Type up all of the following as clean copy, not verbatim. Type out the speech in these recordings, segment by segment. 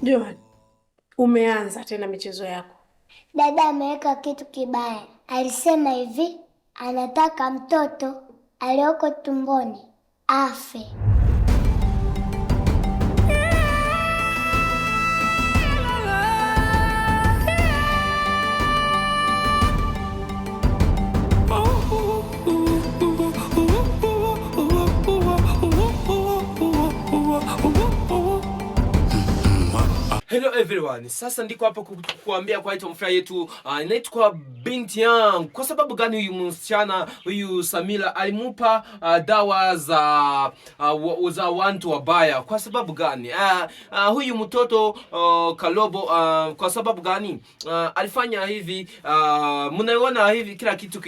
Joan, umeanza tena michezo yako. Dada ameweka kitu kibaya. Alisema hivi, anataka mtoto alioko tumboni afe. Hello everyone. Sasa ndiko hapa kukuambia kwa item fry yetu inaitwa binti yangu. Kwa sababu gani huyu msichana huyu Samira alimupa dawa za watu wabaya? Kwa sababu gani? Huyu mtoto Kalobo kwa sababu gani alifanya hivi? Mnaona hivi kila kitu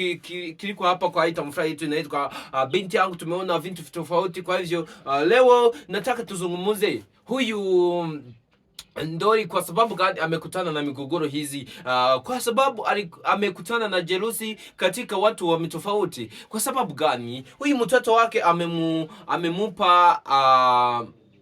kiliko hapa kwa item fry yetu inaitwa binti yangu. Tumeona vitu tofauti, kwa hivyo leo nataka tuzungumuze huyu Ndori kwa sababu gani amekutana na migogoro hizi. Kwa sababu amekutana na jerusi katika watu wa mitofauti. Kwa sababu gani huyu mtoto wake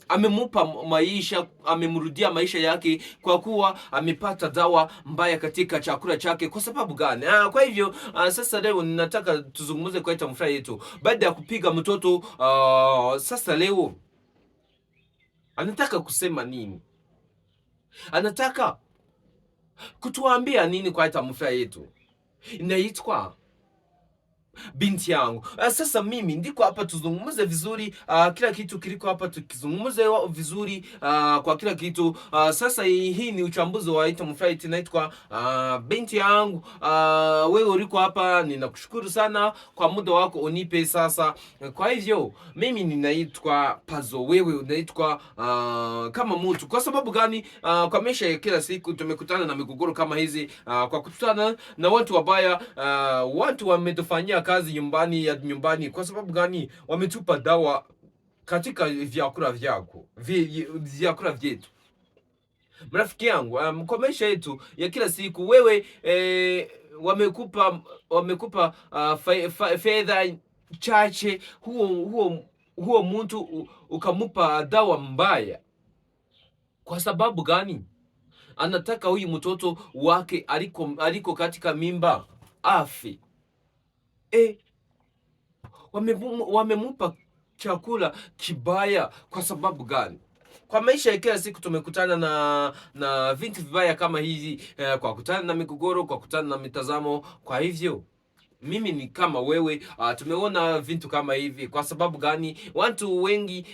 amemupa maisha, amemrudia maisha yake kwa kuwa amepata dawa mbaya katika chakula chake. Kwa sababu gani? Kwa hivyo sasa leo ninataka tuzungumze kwa itamfurahi yetu baada ya kupiga mtoto. Sasa leo anataka kusema nini? Anataka kutuambia nini kwa itamfurahi yetu? Inaitwa binti yangu. Sasa mimi ndiko hapa tuzungumuze vizuri, kila kitu kiliko hapa tukizungumuze vizuri, kwa kila kitu. Sasa hii ni uchambuzi wa item fight inaitwa binti yangu. Wewe uliko hapa, ninakushukuru sana kwa muda wako unipe sasa. Kwa hivyo mimi ninaitwa Pazo, wewe unaitwa kama mtu. Kwa sababu gani? Kwa maisha ya kila siku tumekutana na migogoro kama hizi, kwa kutana na watu wabaya. Watu wametufanyia kazi nyumbani. Kwa sababu gani? Wametupa dawa katika vyakula vyetu. Marafiki yangu, kwa maisha yetu ya kila siku, wewe wamekupa fedha chache, huo mtu ukamupa dawa mbaya. Kwa sababu gani? Anataka huyu mtoto wake aliko katika mimba afi. Wamemupa chakula kibaya. Kwa sababu gani? Kwa maisha ya kila siku tumekutana na vitu vibaya kama hizi, kwa kutana na migogoro, kwa kutana na mitazamo. Kwa hivyo mimi ni kama wewe, tumeona vitu kama hivi. Kwa sababu gani? Watu wengi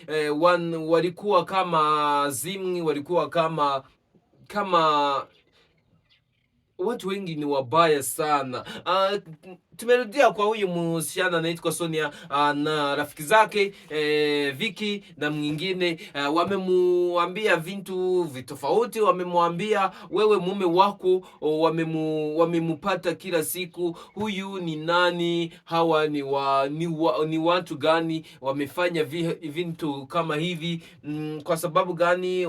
walikuwa kama zimni, walikuwa kama watu wengi ni wabaya sana. Tumerudia kwa huyu msichana anaitwa Sonia, na rafiki zake Vicky na mwingine, wamemuambia vitu vitofauti. Wamemwambia wewe mume wako, wamemupata kila siku. Huyu ni nani? Hawa ni watu gani? Wamefanya vitu kama hivi kwa sababu gani?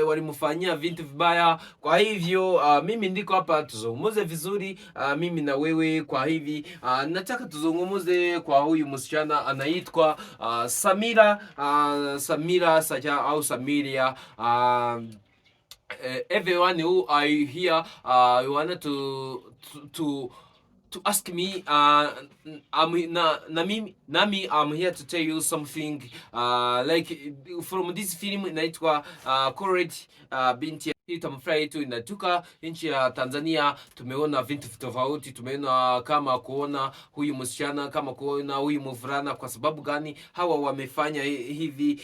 Walimfanyia vitu vibaya. Kwa hivyo mimi ndiko hapa tuzungumuze vizuri, mimi na wewe. Kwa hivi nataka tuzungumuze kwa huyu msichana anaitwa Samira, Samira Saja au Samiria. Everyone who are here, you wanted to ask me, I'm here to tell you something, like from this film inaitwa Courage, binti itamfurahi yetu inatoka nchi ya Tanzania. Tumeona vitu tofauti, tumeona kama kuona huyu msichana, kama kuona huyu mvulana. Kwa sababu gani hawa wamefanya hivi?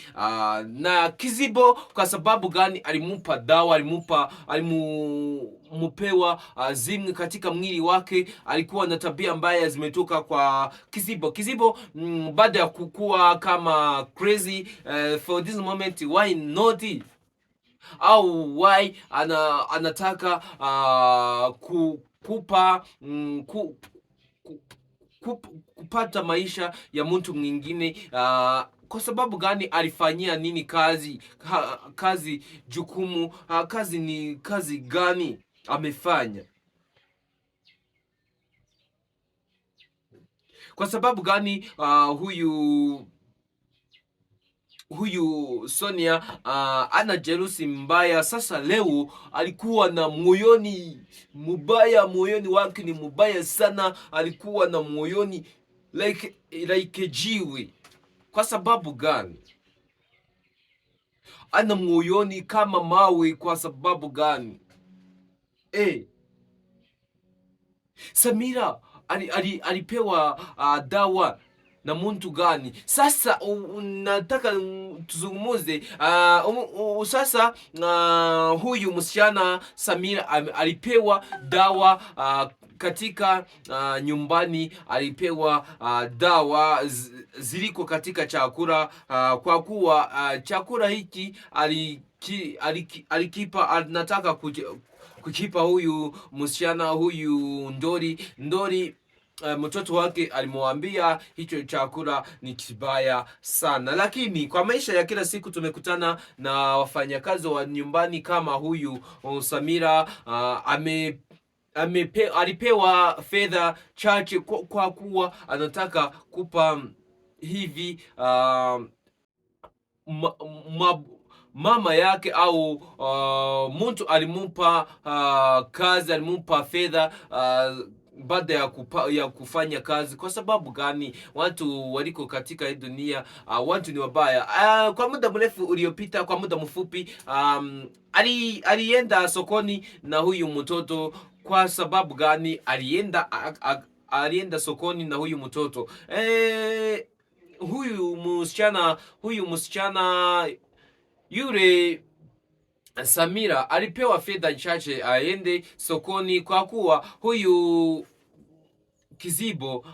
Na Kizibo kwa sababu gani? Alimupa dawa, alimupewa zinc katika mwili wake. Alikuwa na tabia mbaya zimetoka kwa Kizibo. Baada ya kukua kama crazy, for this moment, why not? Au why anataka kupata maisha ya mtu mwingine. Kwa sababu gani? Alifanyia nini kazi jukumu? Kazi ni kazi gani amefanya? Kwa sababu gani huyu huyu Sonia ana jerusi mbaya. Sasa leo alikuwa na moyoni mubaya, moyoni wake ni mubaya sana, alikuwa na moyoni like jiwe. Kwa sababu gani? Ana moyoni kama mawe. Kwa sababu gani? Samira alipewa dawa na mtu gani? Sasa nataka tuzungumuze sasa. Huyu msichana Samira alipewa dawa katika nyumbani, alipewa dawa ziliko katika chakula, kwa kuwa chakula hiki alikipa, anataka kukipa huyu msichana, huyu Ndori. Mtoto wake alimwambia hicho chakula ni kibaya sana. Lakini kwa maisha ya kila siku tumekutana na wafanyakazi wa nyumbani kama huyu Samira. Alipewa fedha chache kwa kuwa anataka kupa hivi mama yake au mtu alimupa kazi, alimupa fedha baada ya kufanya kazi. Kwa sababu gani? Watu waliko katika hii dunia, watu ni wabaya. Kwa muda mrefu uliopita, kwa muda mfupi, alienda sokoni na huyu mtoto. Kwa sababu gani alienda sokoni na huyu mtoto? Huyu msichana yule Samira alipewa fedha chache aende sokoni, kwa kuwa huyu Kizibo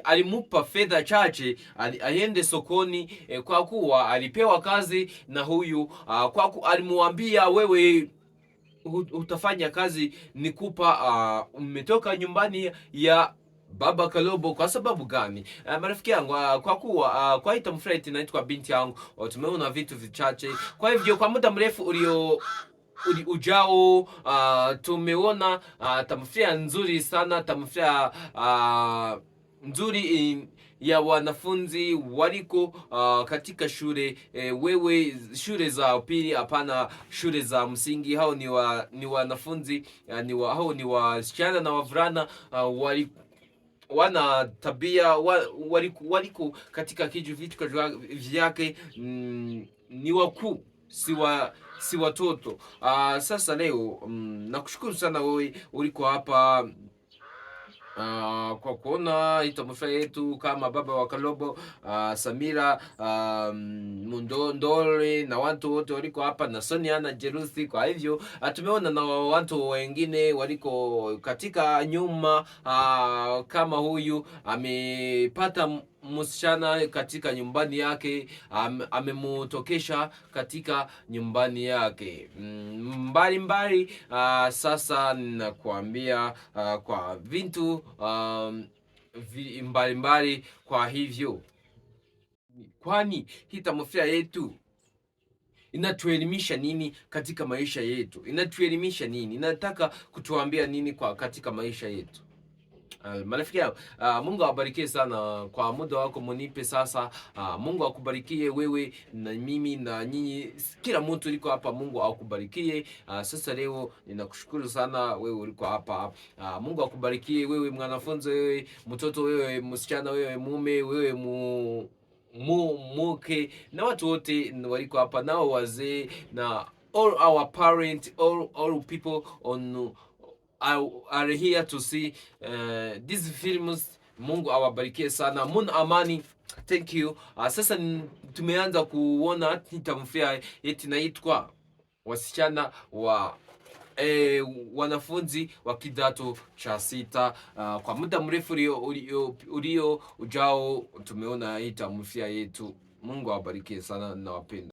alimupa fedha chache aende sokoni, kwa kuwa alipewa kazi na huyu, kwa kuwa alimwambia, wewe utafanya kazi nikupa, umetoka nyumbani ya Baba Kalobo. Kwa sababu gani? Marafiki yangu, kwa kuwa kwa hii tamthilia inaitwa Binti Yangu, tumeona vitu vichache. Kwa hivyo kwa muda mrefu ujao tumeona tamthilia nzuri sana, tamthilia nzuri ya wanafunzi waliko katika shule, wewe shule za upili, hapana shule za msingi. Hao ni wanafunzi, hao ni wasichana na wavulana, wana tabia, waliko katika vitu vyake, ni wakuu, si watoto. Sasa leo nakushukuru sana wewe uliko hapa kwa kuona tamthilia yetu kama Baba wa Kalobo, Samira, Ndori na watu wote waliko hapa, na Sonia na Jerusi. Kwa hivyo tumeona na watu wengine waliko katika nyuma, kama huyu amepata msichana katika nyumbani yake, amemutokesha katika nyumbani yake mbali. Sasa ninakuambia kwa vitu mbalimbali. Kwa hivyo, kwani hii tamthilia yetu inatuelimisha nini katika maisha yetu? Inatuelimisha nini? Inataka kutuambia nini katika maisha yetu? Marafiki yangu, Mungu awabarikie sana kwa muda wako munipe sasa. Mungu akubarikie wewe na mimi na nyinyi, kila mtu liko hapa. Mungu akubarikie. Sasa leo ninakushukuru sana wewe uliko hapa. Mungu akubarikie wewe mwanafunzi, wewe mtoto, wewe msichana, wewe mume, wewe muke, na watu wote waliko hapa, nao wazee, na all our parents, all people are here to see these films. Mungu awabarikie sana. Mun amani. Thank you. Sasa tumeanza kuona tamthilia yetu inaitwa wasichana wa wanafunzi wa kidato cha 6. Kwa muda mrefu ulio ujao tumeona hii tamthilia yetu. Mungu awabarikie sana, nawapenda.